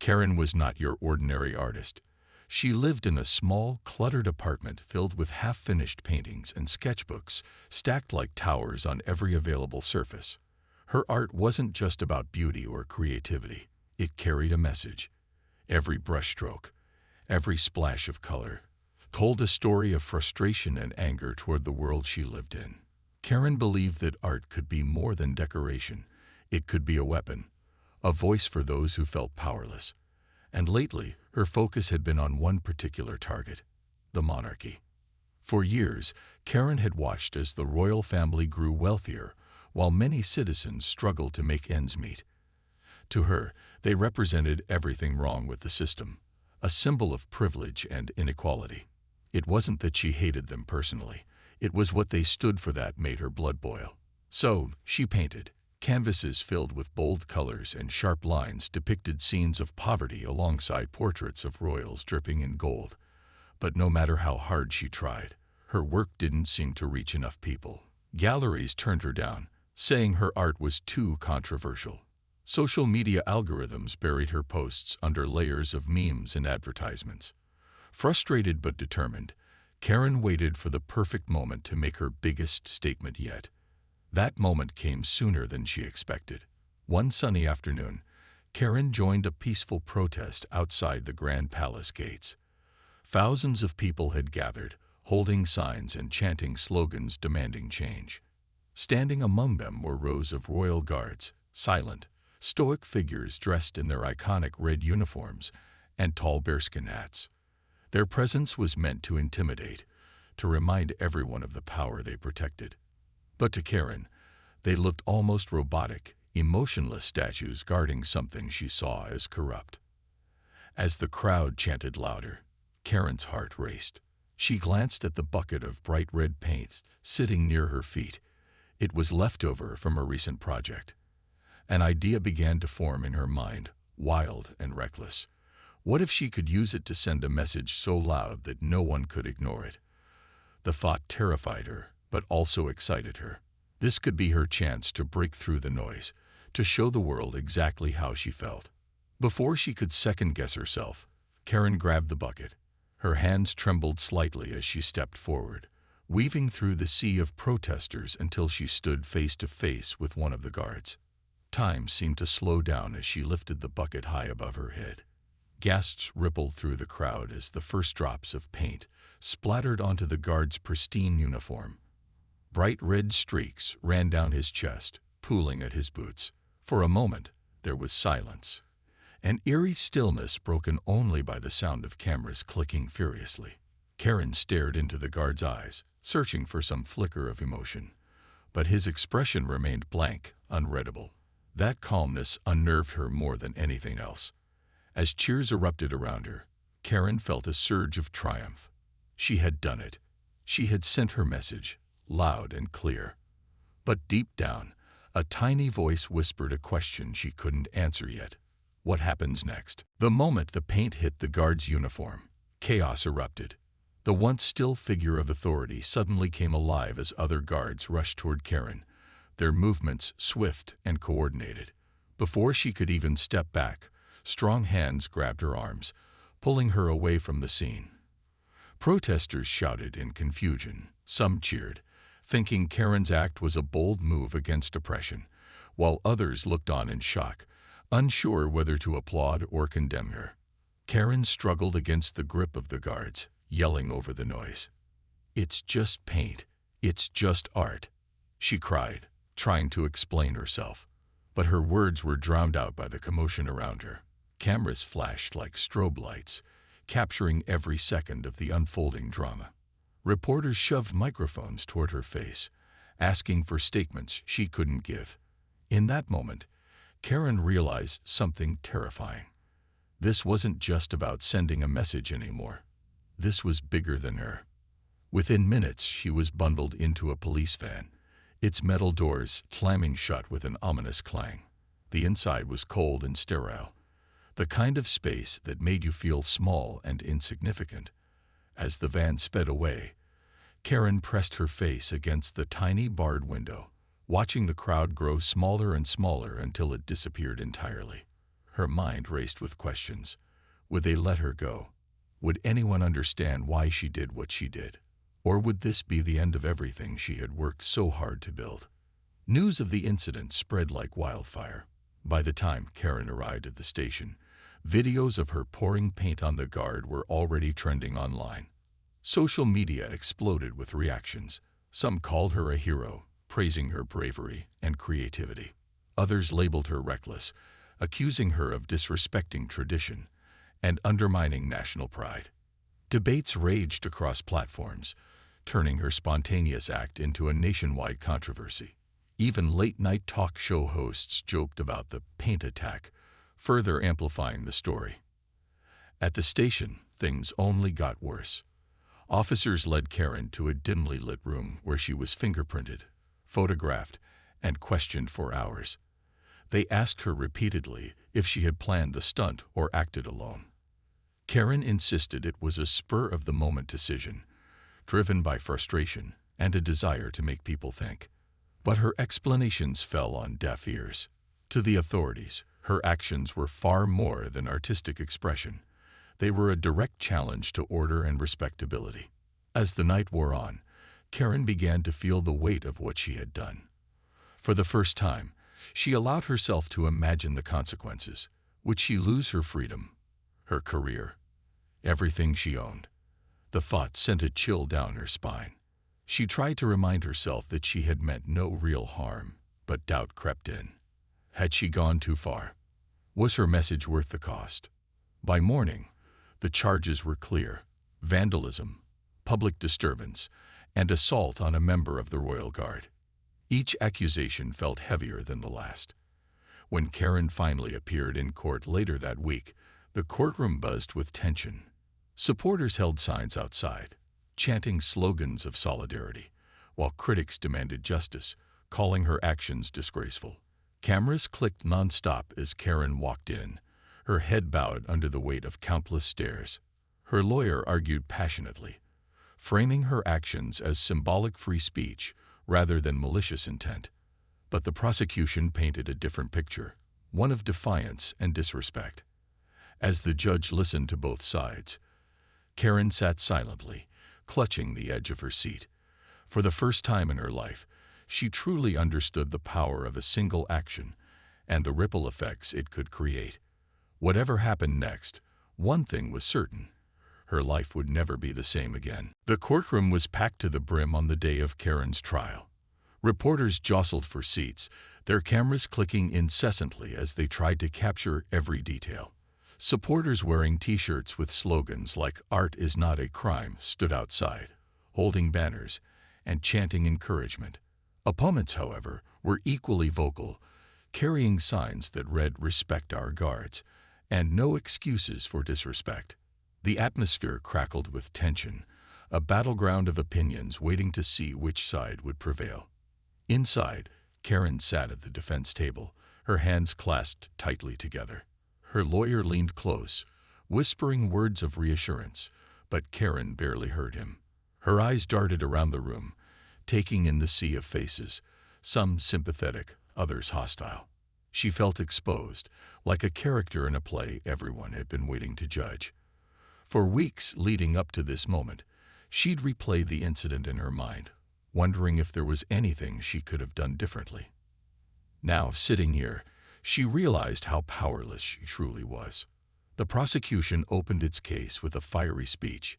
Karen was not your ordinary artist. She lived in a small, cluttered apartment filled with half-finished paintings and sketchbooks stacked like towers on every available surface. Her art wasn't just about beauty or creativity. It carried a message. Every brushstroke, every splash of color, told a story of frustration and anger toward the world she lived in. Karen believed that art could be more than decoration. It could be a weapon, a voice for those who felt powerless. And lately, her focus had been on one particular target, the monarchy. For years, Karen had watched as the royal family grew wealthier, while many citizens struggled to make ends meet. To her, they represented everything wrong with the system, a symbol of privilege and inequality. It wasn't that she hated them personally. It was what they stood for that made her blood boil. So, she painted. Canvases filled with bold colors and sharp lines depicted scenes of poverty alongside portraits of royals dripping in gold. But no matter how hard she tried, her work didn't seem to reach enough people. Galleries turned her down, saying her art was too controversial. Social media algorithms buried her posts under layers of memes and advertisements. Frustrated but determined, Karen waited for the perfect moment to make her biggest statement yet. That moment came sooner than she expected. One sunny afternoon, Karen joined a peaceful protest outside the Grand Palace gates. Thousands of people had gathered, holding signs and chanting slogans demanding change. Standing among them were rows of royal guards, silent, stoic figures dressed in their iconic red uniforms and tall bearskin hats. Their presence was meant to intimidate, to remind everyone of the power they protected. But to Karen, they looked almost robotic, emotionless statues guarding something she saw as corrupt. As the crowd chanted louder, Karen's heart raced. She glanced at the bucket of bright red paint sitting near her feet. It was leftover from a recent project. An idea began to form in her mind, wild and reckless. What if she could use it to send a message so loud that no one could ignore it? The thought terrified her, but also excited her. This could be her chance to break through the noise, to show the world exactly how she felt. Before she could second-guess herself, Karen grabbed the bucket. Her hands trembled slightly as she stepped forward, weaving through the sea of protesters until she stood face to face with one of the guards. Time seemed to slow down as she lifted the bucket high above her head. Gasps rippled through the crowd as the first drops of paint splattered onto the guard's pristine uniform. Bright red streaks ran down his chest, pooling at his boots. For a moment, there was silence, an eerie stillness broken only by the sound of cameras clicking furiously. Karen stared into the guard's eyes, searching for some flicker of emotion. But his expression remained blank, unreadable. That calmness unnerved her more than anything else. As cheers erupted around her, Karen felt a surge of triumph. She had done it. She had sent her message, loud and clear. But deep down, a tiny voice whispered a question she couldn't answer yet. What happens next? The moment the paint hit the guard's uniform, chaos erupted. The once still figure of authority suddenly came alive as other guards rushed toward Karen, their movements swift and coordinated. Before she could even step back, strong hands grabbed her arms, pulling her away from the scene. Protesters shouted in confusion. Some cheered, thinking Karen's act was a bold move against oppression, while others looked on in shock, unsure whether to applaud or condemn her. Karen struggled against the grip of the guards, yelling over the noise. "It's just paint. It's just art," she cried, trying to explain herself. But her words were drowned out by the commotion around her. Cameras flashed like strobe lights, capturing every second of the unfolding drama. Reporters shoved microphones toward her face, asking for statements she couldn't give. In that moment, Karen realized something terrifying. This wasn't just about sending a message anymore. This was bigger than her. Within minutes, she was bundled into a police van, its metal doors slamming shut with an ominous clang. The inside was cold and sterile, the kind of space that made you feel small and insignificant. As the van sped away, Karen pressed her face against the tiny barred window, watching the crowd grow smaller and smaller until it disappeared entirely. Her mind raced with questions. Would they let her go? Would anyone understand why she did what she did? Or would this be the end of everything she had worked so hard to build? News of the incident spread like wildfire. By the time Karen arrived at the station, videos of her pouring paint on the guard were already trending online. Social media exploded with reactions. Some called her a hero, praising her bravery and creativity. Others labeled her reckless, accusing her of disrespecting tradition and undermining national pride. Debates raged across platforms, turning her spontaneous act into a nationwide controversy. Even late-night talk show hosts joked about the paint attack, further amplifying the story. At the station, things only got worse. Officers led Karen to a dimly lit room where she was fingerprinted, photographed, and questioned for hours. They asked her repeatedly if she had planned the stunt or acted alone. Karen insisted it was a spur-of-the-moment decision, driven by frustration and a desire to make people think. But her explanations fell on deaf ears. To the authorities, her actions were far more than artistic expression. They were a direct challenge to order and respectability. As the night wore on, Karen began to feel the weight of what she had done. For the first time, she allowed herself to imagine the consequences. Would she lose her freedom, her career, everything she owned? The thought sent a chill down her spine. She tried to remind herself that she had meant no real harm, but doubt crept in. Had she gone too far? Was her message worth the cost? By morning, the charges were clear: vandalism, public disturbance, and assault on a member of the Royal Guard. Each accusation felt heavier than the last. When Karen finally appeared in court later that week, the courtroom buzzed with tension. Supporters held signs outside, chanting slogans of solidarity, while critics demanded justice, calling her actions disgraceful. Cameras clicked nonstop as Karen walked in, her head bowed under the weight of countless stares. Her lawyer argued passionately, framing her actions as symbolic free speech rather than malicious intent. But the prosecution painted a different picture, one of defiance and disrespect. As the judge listened to both sides, Karen sat silently, clutching the edge of her seat. For the first time in her life, she truly understood the power of a single action and the ripple effects it could create. Whatever happened next, one thing was certain: her life would never be the same again. The courtroom was packed to the brim on the day of Karen's trial. Reporters jostled for seats, their cameras clicking incessantly as they tried to capture every detail. Supporters wearing T-shirts with slogans like "Art is not a crime" stood outside, holding banners and chanting encouragement. Opponents, however, were equally vocal, carrying signs that read "Respect our guards" and "No excuses for disrespect." The atmosphere crackled with tension, a battleground of opinions waiting to see which side would prevail. Inside, Karen sat at the defense table, her hands clasped tightly together. Her lawyer leaned close, whispering words of reassurance, but Karen barely heard him. Her eyes darted around the room, taking in the sea of faces, some sympathetic, others hostile. She felt exposed, like a character in a play everyone had been waiting to judge. For weeks leading up to this moment, she'd replayed the incident in her mind, wondering if there was anything she could have done differently. Now, sitting here, she realized how powerless she truly was. The prosecution opened its case with a fiery speech.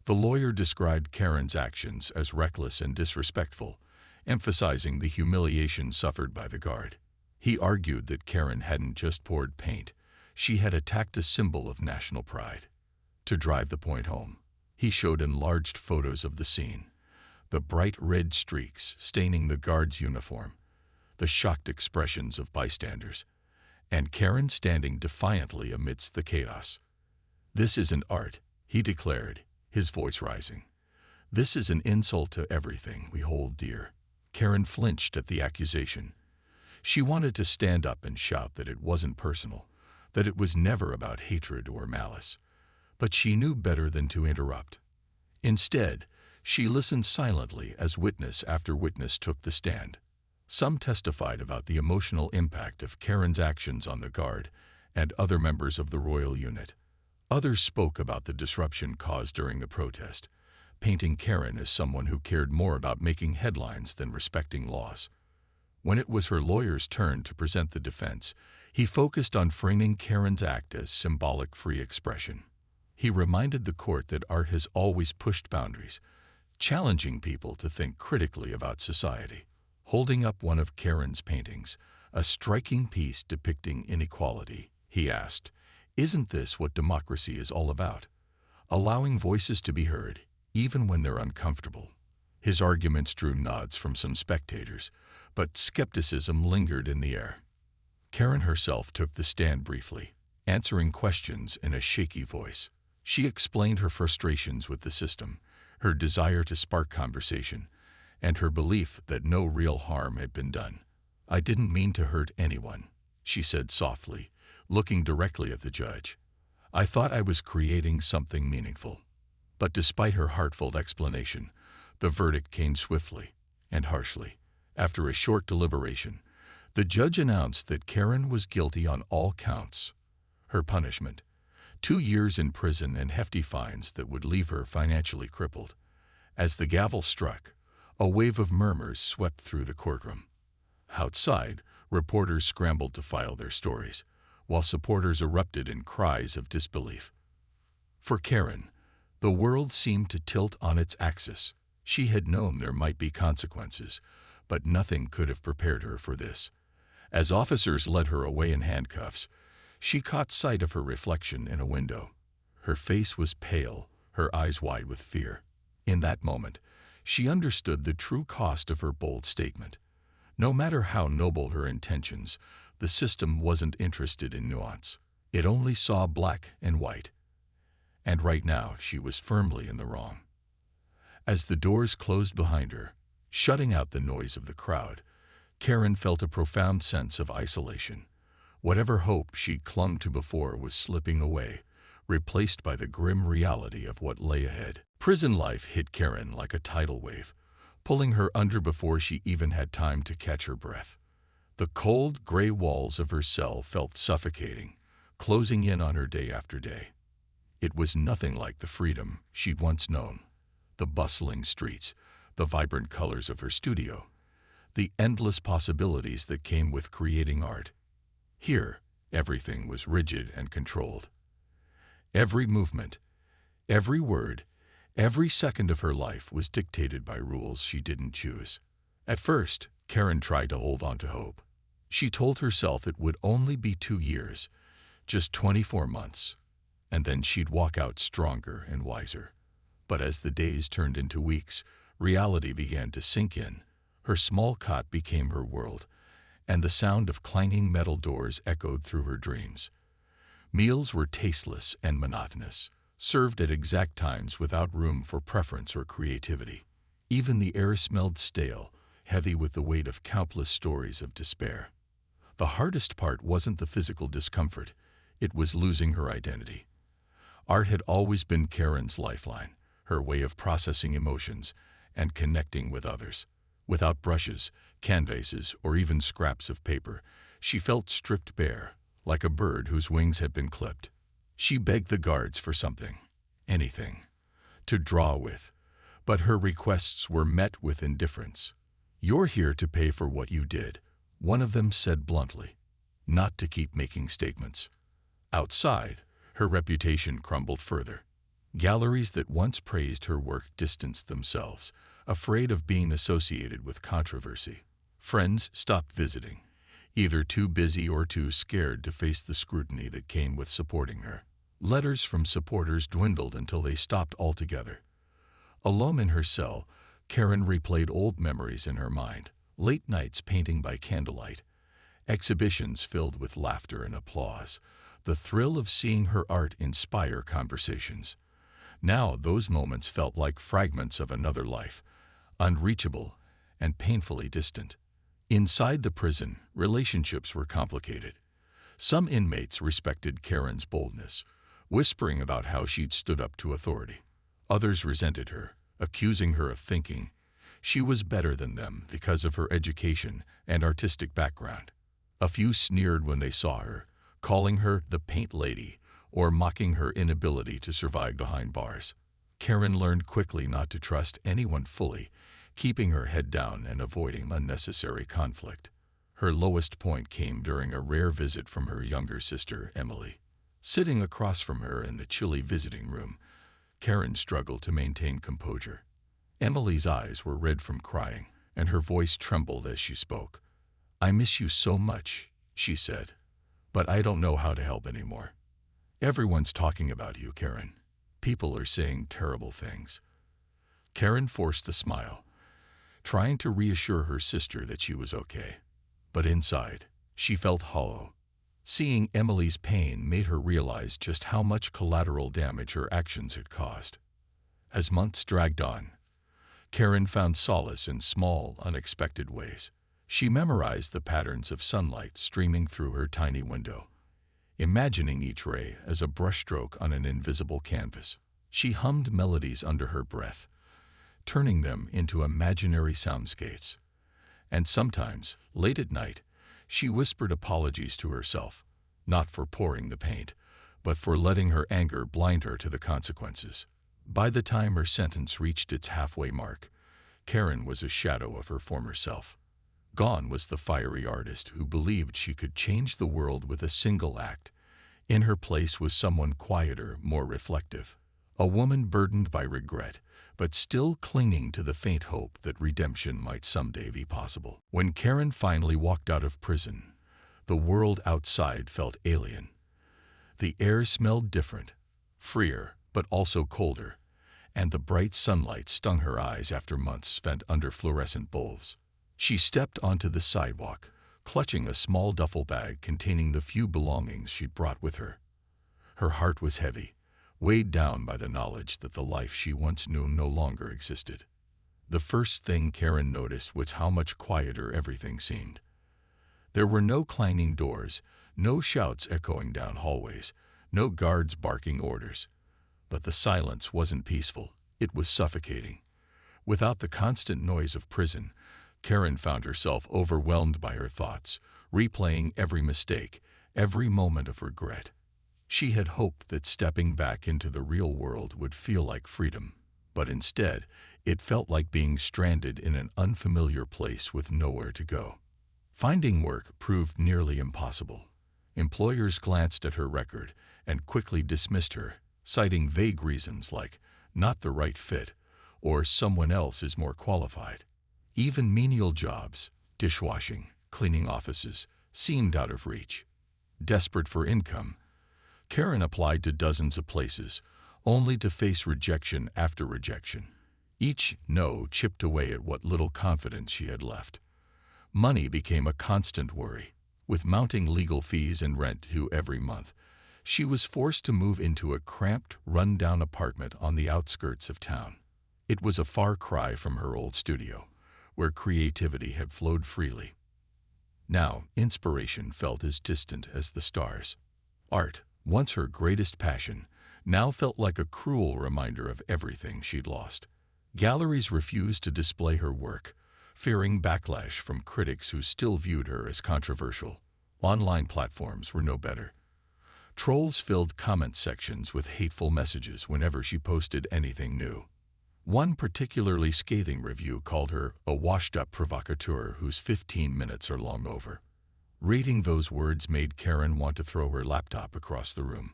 The lawyer described Karen's actions as reckless and disrespectful, emphasizing the humiliation suffered by the guard. He argued that Karen hadn't just poured paint, she had attacked a symbol of national pride. To drive the point home, he showed enlarged photos of the scene: the bright red streaks staining the guard's uniform, the shocked expressions of bystanders, and Karen standing defiantly amidst the chaos. "This isn't art," he declared, his voice rising. "This is an insult to everything we hold dear." Karen flinched at the accusation. She wanted to stand up and shout that it wasn't personal, that it was never about hatred or malice. But she knew better than to interrupt. Instead, she listened silently as witness after witness took the stand. Some testified about the emotional impact of Karen's actions on the guard, and other members of the royal unit. Others spoke about the disruption caused during the protest, painting Karen as someone who cared more about making headlines than respecting laws. When it was her lawyer's turn to present the defense, he focused on framing Karen's act as symbolic free expression. He reminded the court that art has always pushed boundaries, challenging people to think critically about society. Holding up one of Karen's paintings, a striking piece depicting inequality, he asked, "Isn't this what democracy is all about? Allowing voices to be heard, even when they're uncomfortable." His arguments drew nods from some spectators, but skepticism lingered in the air. Karen herself took the stand briefly, answering questions in a shaky voice. She explained her frustrations with the system, her desire to spark conversation, and her belief that no real harm had been done. "I didn't mean to hurt anyone," she said softly, looking directly at the judge. "I thought I was creating something meaningful." But despite her heartfelt explanation, the verdict came swiftly and harshly. After a short deliberation, the judge announced that Karen was guilty on all counts. Her punishment: 2 years in prison and hefty fines that would leave her financially crippled. As the gavel struck, a wave of murmurs swept through the courtroom. Outside, reporters scrambled to file their stories, while supporters erupted in cries of disbelief. For Karen, the world seemed to tilt on its axis. She had known there might be consequences, but nothing could have prepared her for this. As officers led her away in handcuffs, she caught sight of her reflection in a window. Her face was pale, her eyes wide with fear. In that moment, she understood the true cost of her bold statement. No matter how noble her intentions, the system wasn't interested in nuance. It only saw black and white. And right now, she was firmly in the wrong. As the doors closed behind her, shutting out the noise of the crowd, Karen felt a profound sense of isolation. Whatever hope she clung to before was slipping away, replaced by the grim reality of what lay ahead. Prison life hit Karen like a tidal wave, pulling her under before she even had time to catch her breath. The cold, gray walls of her cell felt suffocating, closing in on her day after day. It was nothing like the freedom she'd once known. The bustling streets, the vibrant colors of her studio, the endless possibilities that came with creating art. Here, everything was rigid and controlled. Every movement, every word, every second of her life was dictated by rules she didn't choose. At first, Karen tried to hold on to hope. She told herself it would only be 2 years, just 24 months, and then she'd walk out stronger and wiser. But as the days turned into weeks, reality began to sink in. Her small cot became her world, and the sound of clanging metal doors echoed through her dreams. Meals were tasteless and monotonous, served at exact times without room for preference or creativity. Even the air smelled stale, heavy with the weight of countless stories of despair. The hardest part wasn't the physical discomfort, it was losing her identity. Art had always been Karen's lifeline, her way of processing emotions and connecting with others. Without brushes, canvases, or even scraps of paper, she felt stripped bare, like a bird whose wings had been clipped. She begged the guards for something, anything, to draw with, but her requests were met with indifference. "You're here to pay for what you did," one of them said bluntly, not to keep making statements. Outside, her reputation crumbled further. Galleries that once praised her work distanced themselves, afraid of being associated with controversy. Friends stopped visiting, either too busy or too scared to face the scrutiny that came with supporting her. Letters from supporters dwindled until they stopped altogether. Alone in her cell, Karen replayed old memories in her mind, late nights painting by candlelight, exhibitions filled with laughter and applause, the thrill of seeing her art inspire conversations. Now those moments felt like fragments of another life, unreachable and painfully distant. Inside the prison, relationships were complicated. Some inmates respected Karen's boldness, whispering about how she'd stood up to authority. Others resented her, accusing her of thinking she was better than them because of her education and artistic background. A few sneered when they saw her, calling her the Paint Lady or mocking her inability to survive behind bars. Karen learned quickly not to trust anyone fully, keeping her head down and avoiding unnecessary conflict. Her lowest point came during a rare visit from her younger sister, Emily. Sitting across from her in the chilly visiting room, Karen struggled to maintain composure. Emily's eyes were red from crying, and her voice trembled as she spoke. "I miss you so much," she said, "but I don't know how to help anymore. Everyone's talking about you, Karen. People are saying terrible things." Karen forced a smile, trying to reassure her sister that she was okay. But inside, she felt hollow. Seeing Emily's pain made her realize just how much collateral damage her actions had caused. As months dragged on, Karen found solace in small, unexpected ways. She memorized the patterns of sunlight streaming through her tiny window, imagining each ray as a brushstroke on an invisible canvas. She hummed melodies under her breath, turning them into imaginary soundscapes. And sometimes, late at night, she whispered apologies to herself, not for pouring the paint, but for letting her anger blind her to the consequences. By the time her sentence reached its halfway mark, Karen was a shadow of her former self. Gone was the fiery artist who believed she could change the world with a single act. In her place was someone quieter, more reflective. A woman burdened by regret, but still clinging to the faint hope that redemption might someday be possible. When Karen finally walked out of prison, the world outside felt alien. The air smelled different, freer, but also colder, and the bright sunlight stung her eyes after months spent under fluorescent bulbs. She stepped onto the sidewalk, clutching a small duffel bag containing the few belongings she'd brought with her. Her heart was heavy, weighed down by the knowledge that the life she once knew no longer existed. The first thing Karen noticed was how much quieter everything seemed. There were no clanging doors, no shouts echoing down hallways, no guards barking orders. But the silence wasn't peaceful, it was suffocating. Without the constant noise of prison, Karen found herself overwhelmed by her thoughts, replaying every mistake, every moment of regret. She had hoped that stepping back into the real world would feel like freedom, but instead, it felt like being stranded in an unfamiliar place with nowhere to go. Finding work proved nearly impossible. Employers glanced at her record and quickly dismissed her, citing vague reasons like not the right fit or someone else is more qualified. Even menial jobs, dishwashing, cleaning offices, seemed out of reach. Desperate for income, Karen applied to dozens of places, only to face rejection after rejection. Each no chipped away at what little confidence she had left. Money became a constant worry. With mounting legal fees and rent due every month, she was forced to move into a cramped, run-down apartment on the outskirts of town. It was a far cry from her old studio, where creativity had flowed freely. Now, inspiration felt as distant as the stars. Art, once her greatest passion, now felt like a cruel reminder of everything she'd lost. Galleries refused to display her work, fearing backlash from critics who still viewed her as controversial. Online platforms were no better. Trolls filled comment sections with hateful messages whenever she posted anything new. One particularly scathing review called her a washed-up provocateur whose 15 minutes are long over. Reading those words made Karen want to throw her laptop across the room,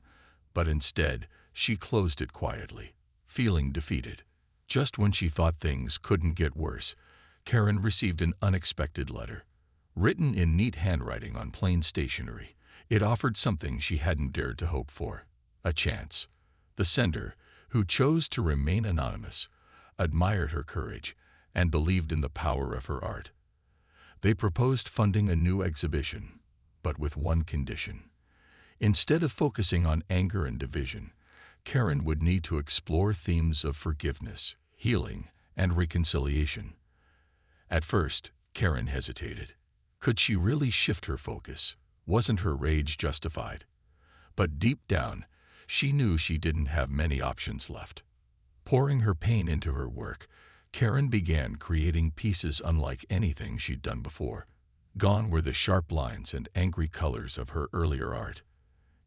but instead, she closed it quietly, feeling defeated. Just when she thought things couldn't get worse, Karen received an unexpected letter. Written in neat handwriting on plain stationery, it offered something she hadn't dared to hope for: a chance. The sender, who chose to remain anonymous, admired her courage and believed in the power of her art. They proposed funding a new exhibition, but with one condition. Instead of focusing on anger and division, Karen would need to explore themes of forgiveness, healing, and reconciliation. At first, Karen hesitated. Could she really shift her focus? Wasn't her rage justified? But deep down, she knew she didn't have many options left. Pouring her pain into her work, Karen began creating pieces unlike anything she'd done before. Gone were the sharp lines and angry colors of her earlier art.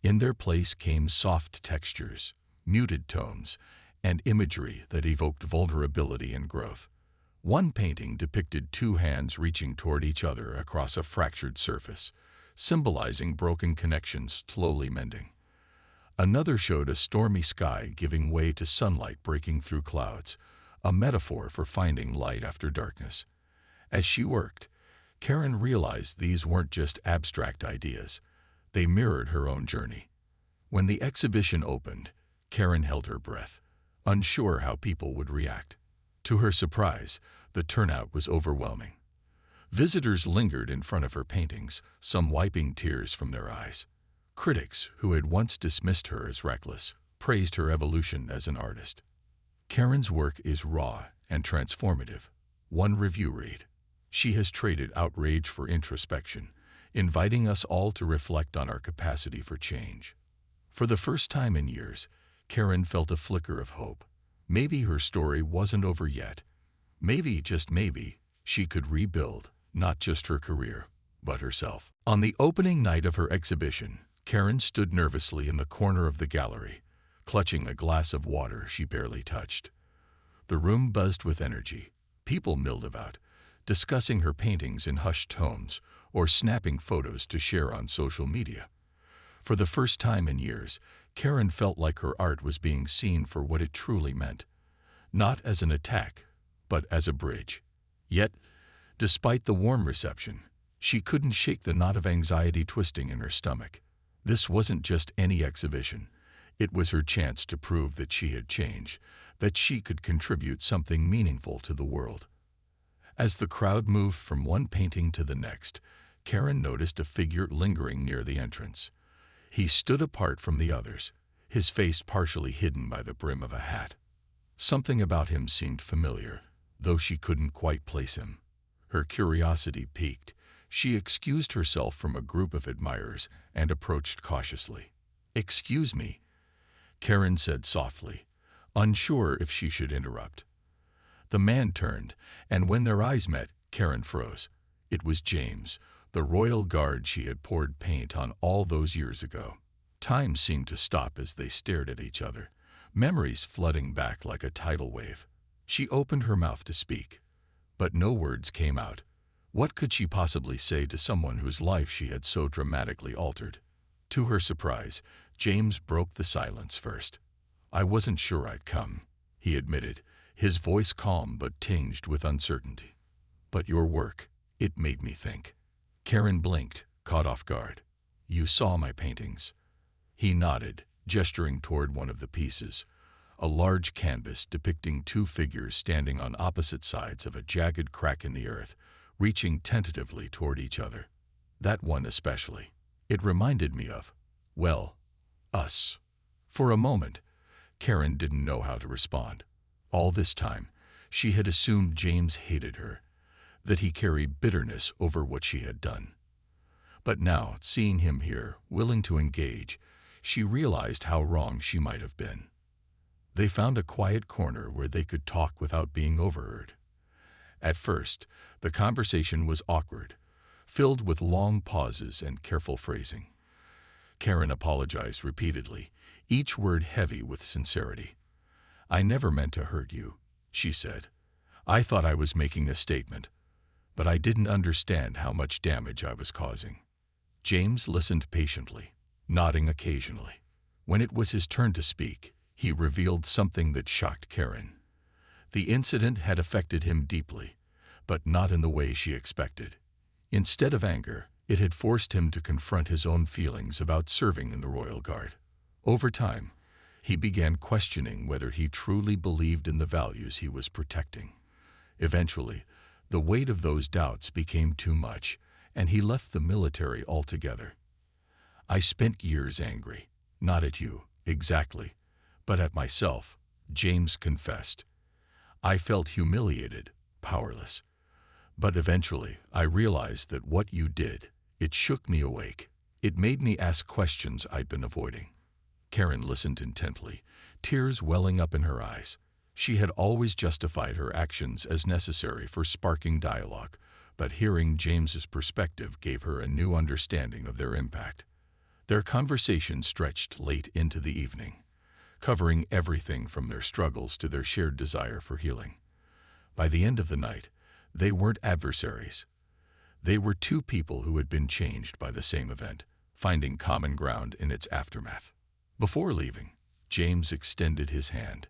In their place came soft textures, muted tones, and imagery that evoked vulnerability and growth. One painting depicted two hands reaching toward each other across a fractured surface, symbolizing broken connections slowly mending. Another showed a stormy sky giving way to sunlight breaking through clouds, a metaphor for finding light after darkness. As she worked, Karen realized these weren't just abstract ideas. They mirrored her own journey. When the exhibition opened, Karen held her breath, unsure how people would react. To her surprise, the turnout was overwhelming. Visitors lingered in front of her paintings, some wiping tears from their eyes. Critics, who had once dismissed her as reckless, praised her evolution as an artist. Karen's work is raw and transformative. One review read, "She has traded outrage for introspection, inviting us all to reflect on our capacity for change." For the first time in years, Karen felt a flicker of hope. Maybe her story wasn't over yet. Maybe, just maybe, she could rebuild, not just her career, but herself. On the opening night of her exhibition, Karen stood nervously in the corner of the gallery, clutching a glass of water she barely touched. The room buzzed with energy. People milled about, discussing her paintings in hushed tones or snapping photos to share on social media. For the first time in years, Karen felt like her art was being seen for what it truly meant, not as an attack, but as a bridge. Yet, despite the warm reception, she couldn't shake the knot of anxiety twisting in her stomach. This wasn't just any exhibition. It was her chance to prove that she had changed, that she could contribute something meaningful to the world. As the crowd moved from one painting to the next, Karen noticed a figure lingering near the entrance. He stood apart from the others, his face partially hidden by the brim of a hat. Something about him seemed familiar, though she couldn't quite place him. Her curiosity piqued. She excused herself from a group of admirers and approached cautiously. "Excuse me," Karen said softly, unsure if she should interrupt. The man turned, and when their eyes met, Karen froze. It was James, the royal guard she had poured paint on all those years ago. Time seemed to stop as they stared at each other, memories flooding back like a tidal wave. She opened her mouth to speak, but no words came out. What could she possibly say to someone whose life she had so dramatically altered? To her surprise, James broke the silence first. "I wasn't sure I'd come," he admitted, his voice calm but tinged with uncertainty. "But your work, it made me think." Karen blinked, caught off guard. "You saw my paintings?" He nodded, gesturing toward one of the pieces, a large canvas depicting two figures standing on opposite sides of a jagged crack in the earth, reaching tentatively toward each other. "That one especially. It reminded me of, well, us." For a moment, Karen didn't know how to respond. All this time, she had assumed James hated her, that he carried bitterness over what she had done. But now, seeing him here, willing to engage, she realized how wrong she might have been. They found a quiet corner where they could talk without being overheard. At first, the conversation was awkward, filled with long pauses and careful phrasing. Karen apologized repeatedly, each word heavy with sincerity. "I never meant to hurt you," she said. "I thought I was making a statement, but I didn't understand how much damage I was causing." James listened patiently, nodding occasionally. When it was his turn to speak, he revealed something that shocked Karen. The incident had affected him deeply, but not in the way she expected. Instead of anger, it had forced him to confront his own feelings about serving in the Royal Guard. Over time, he began questioning whether he truly believed in the values he was protecting. Eventually, the weight of those doubts became too much, and he left the military altogether. "I spent years angry, not at you, exactly, but at myself," James confessed. "I felt humiliated, powerless. But eventually, I realized that what you did, it shook me awake. It made me ask questions I'd been avoiding." Karen listened intently, tears welling up in her eyes. She had always justified her actions as necessary for sparking dialogue, but hearing James's perspective gave her a new understanding of their impact. Their conversation stretched late into the evening, covering everything from their struggles to their shared desire for healing. By the end of the night, they weren't adversaries. They were two people who had been changed by the same event, finding common ground in its aftermath. Before leaving, James extended his hand.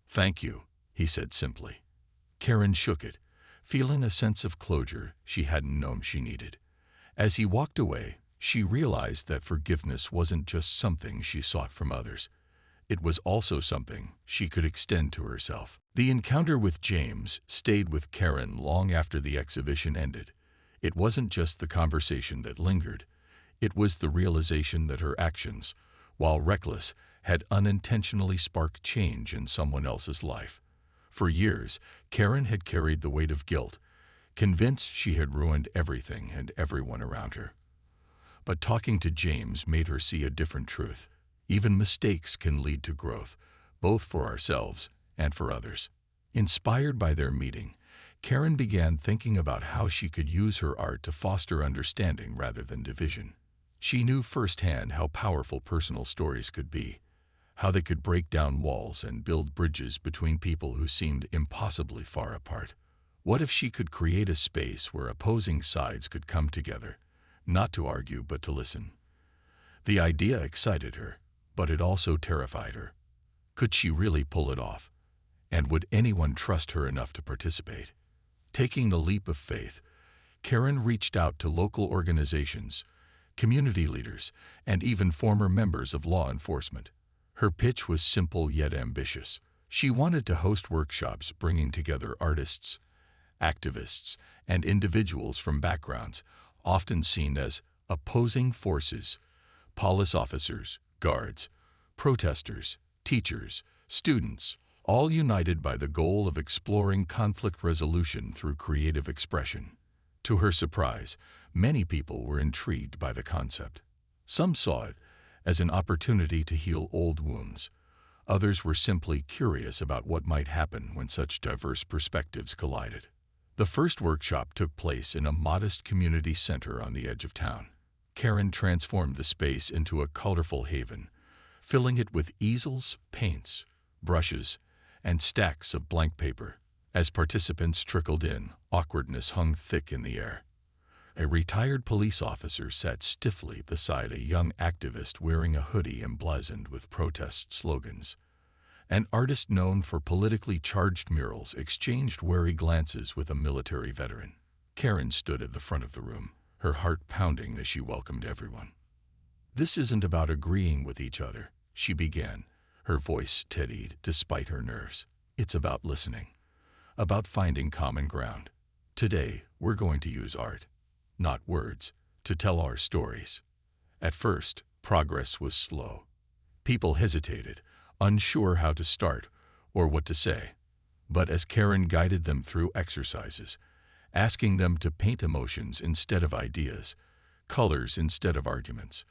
"Thank you," he said simply. Karen shook it, feeling a sense of closure she hadn't known she needed. As he walked away, she realized that forgiveness wasn't just something she sought from others. It was also something she could extend to herself. The encounter with James stayed with Karen long after the exhibition ended. It wasn't just the conversation that lingered. It was the realization that her actions, while reckless, had unintentionally sparked change in someone else's life. For years, Karen had carried the weight of guilt, convinced she had ruined everything and everyone around her. But talking to James made her see a different truth. Even mistakes can lead to growth, both for ourselves and for others. Inspired by their meeting, Karen began thinking about how she could use her art to foster understanding rather than division. She knew firsthand how powerful personal stories could be, how they could break down walls and build bridges between people who seemed impossibly far apart. What if she could create a space where opposing sides could come together, not to argue but to listen? The idea excited her, but it also terrified her. Could she really pull it off? And would anyone trust her enough to participate? Taking the leap of faith, Karen reached out to local organizations, community leaders, and even former members of law enforcement. Her pitch was simple yet ambitious. She wanted to host workshops bringing together artists, activists, and individuals from backgrounds often seen as opposing forces: police officers, guards, protesters, teachers, students, all united by the goal of exploring conflict resolution through creative expression. To her surprise, many people were intrigued by the concept. Some saw it as an opportunity to heal old wounds. Others were simply curious about what might happen when such diverse perspectives collided. The first workshop took place in a modest community center on the edge of town. Karen transformed the space into a colorful haven, filling it with easels, paints, brushes, and stacks of blank paper. As participants trickled in, awkwardness hung thick in the air. A retired police officer sat stiffly beside a young activist wearing a hoodie emblazoned with protest slogans. An artist known for politically charged murals exchanged wary glances with a military veteran. Karen stood at the front of the room, her heart pounding as she welcomed everyone. "This isn't about agreeing with each other," she began, her voice steadied despite her nerves. "It's about listening, about finding common ground. Today, we're going to use art, not words, to tell our stories." At first, progress was slow. People hesitated, unsure how to start or what to say. But as Karen guided them through exercises, asking them to paint emotions instead of ideas, colors instead of arguments,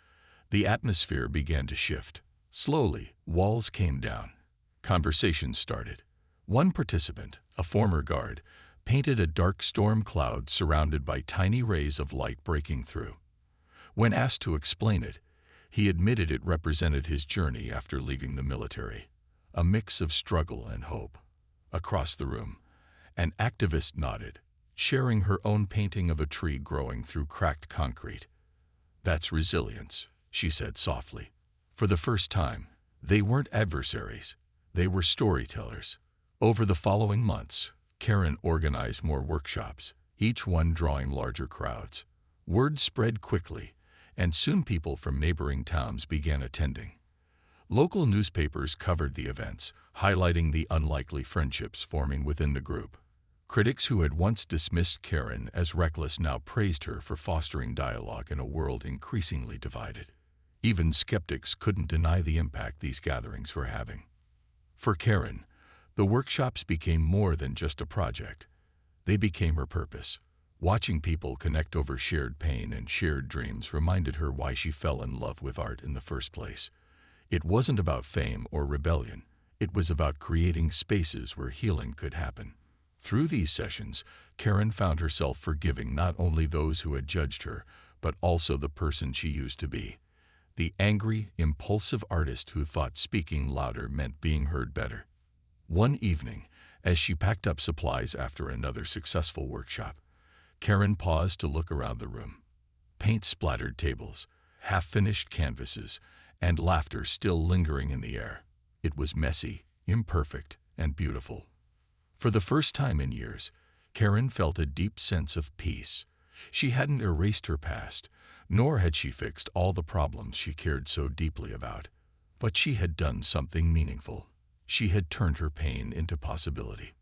the atmosphere began to shift. Slowly, walls came down. Conversations started. One participant, a former guard, painted a dark storm cloud surrounded by tiny rays of light breaking through. When asked to explain it, he admitted it represented his journey after leaving the military, a mix of struggle and hope. Across the room, an activist nodded, sharing her own painting of a tree growing through cracked concrete. "That's resilience," she said softly. For the first time, they weren't adversaries, they were storytellers. Over the following months, Karen organized more workshops, each one drawing larger crowds. Word spread quickly, and soon people from neighboring towns began attending. Local newspapers covered the events, highlighting the unlikely friendships forming within the group. Critics who had once dismissed Karen as reckless now praised her for fostering dialogue in a world increasingly divided. Even skeptics couldn't deny the impact these gatherings were having. For Karen, the workshops became more than just a project. They became her purpose. Watching people connect over shared pain and shared dreams reminded her why she fell in love with art in the first place. It wasn't about fame or rebellion. It was about creating spaces where healing could happen. Through these sessions, Karen found herself forgiving not only those who had judged her, but also the person she used to be. the angry, impulsive artist who thought speaking louder meant being heard better. One evening, as she packed up supplies after another successful workshop, Karen paused to look around the room. Paint-splattered tables, half-finished canvases, and laughter still lingering in the air. It was messy, imperfect, and beautiful. For the first time in years, Karen felt a deep sense of peace. She hadn't erased her past, nor had she fixed all the problems she cared so deeply about. But she had done something meaningful. She had turned her pain into possibility.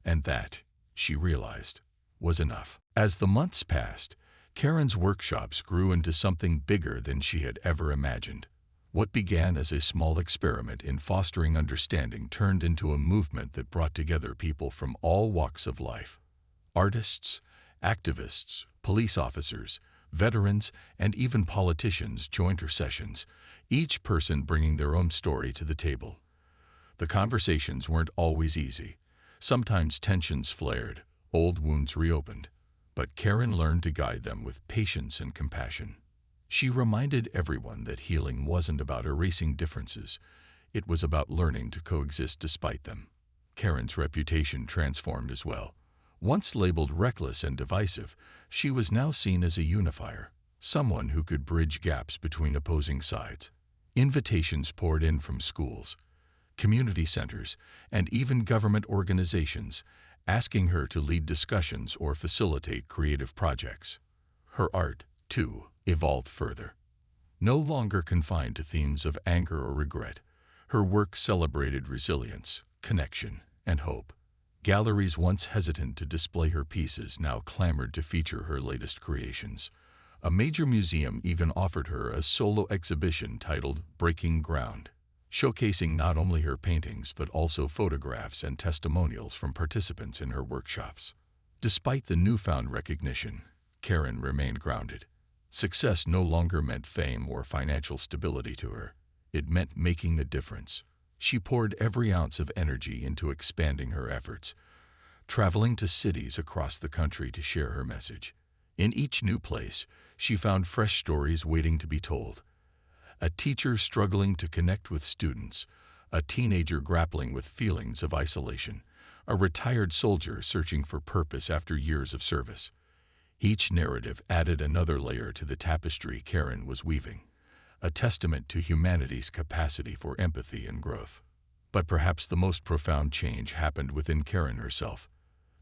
And that, she realized, was enough. As the months passed, Karen's workshops grew into something bigger than she had ever imagined. What began as a small experiment in fostering understanding turned into a movement that brought together people from all walks of life. Artists, activists, police officers, veterans, and even politicians joined her sessions, each person bringing their own story to the table. The conversations weren't always easy. Sometimes tensions flared, old wounds reopened. But Karen learned to guide them with patience and compassion. She reminded everyone that healing wasn't about erasing differences. It was about learning to coexist despite them. Karen's reputation transformed as well. Once labeled reckless and divisive, she was now seen as a unifier, someone who could bridge gaps between opposing sides. Invitations poured in from schools, community centers, and even government organizations, asking her to lead discussions or facilitate creative projects. Her art, too, evolved further. No longer confined to themes of anger or regret, her work celebrated resilience, connection, and hope. Galleries once hesitant to display her pieces now clamored to feature her latest creations. A major museum even offered her a solo exhibition titled Breaking Ground, showcasing not only her paintings but also photographs and testimonials from participants in her workshops. Despite the newfound recognition, Karen remained grounded. Success no longer meant fame or financial stability to her. It meant making a difference. She poured every ounce of energy into expanding her efforts, traveling to cities across the country to share her message. In each new place, she found fresh stories waiting to be told. A teacher struggling to connect with students, a teenager grappling with feelings of isolation, a retired soldier searching for purpose after years of service. Each narrative added another layer to the tapestry Karen was weaving, a testament to humanity's capacity for empathy and growth. But perhaps the most profound change happened within Karen herself.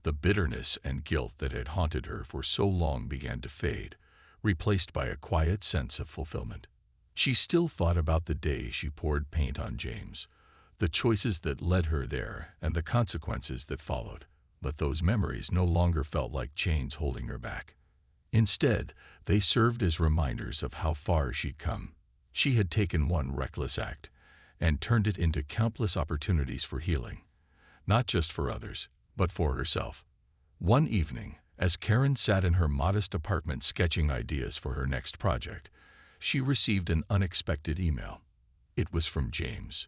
The bitterness and guilt that had haunted her for so long began to fade, replaced by a quiet sense of fulfillment. She still thought about the day she poured paint on James, the choices that led her there, and the consequences that followed. But those memories no longer felt like chains holding her back. Instead, they served as reminders of how far she'd come. She had taken one reckless act and turned it into countless opportunities for healing, not just for others, but for herself. One evening, as Karen sat in her modest apartment sketching ideas for her next project, she received an unexpected email. It was from James.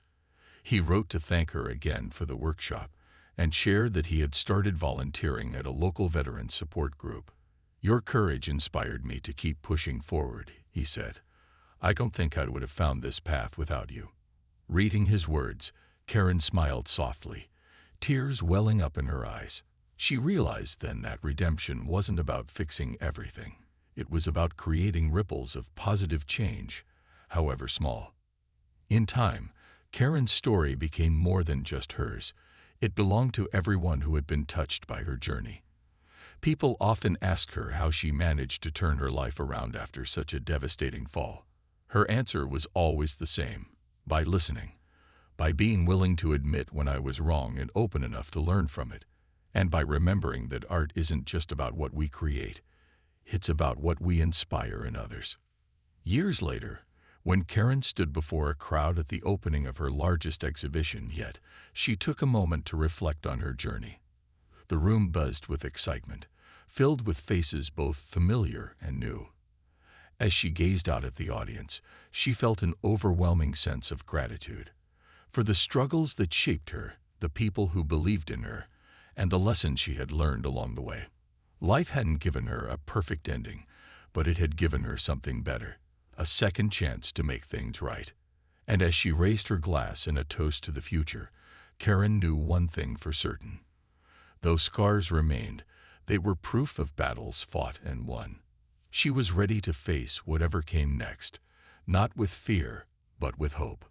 He wrote to thank her again for the workshop and shared that he had started volunteering at a local veterans support group. "Your courage inspired me to keep pushing forward," he said. "I don't think I would have found this path without you." Reading his words, Karen smiled softly, tears welling up in her eyes. She realized then that redemption wasn't about fixing everything. It was about creating ripples of positive change, however small. In time, Karen's story became more than just hers. It belonged to everyone who had been touched by her journey. People often ask her how she managed to turn her life around after such a devastating fall. Her answer was always the same: by listening, by being willing to admit when I was wrong and open enough to learn from it, and by remembering that art isn't just about what we create, it's about what we inspire in others. Years later, when Karen stood before a crowd at the opening of her largest exhibition yet, she took a moment to reflect on her journey. The room buzzed with excitement, filled with faces both familiar and new. As she gazed out at the audience, she felt an overwhelming sense of gratitude for the struggles that shaped her, the people who believed in her, and the lessons she had learned along the way. Life hadn't given her a perfect ending, but it had given her something better: a second chance to make things right. And as she raised her glass in a toast to the future, Karen knew one thing for certain. Though scars remained, they were proof of battles fought and won. She was ready to face whatever came next, not with fear, but with hope.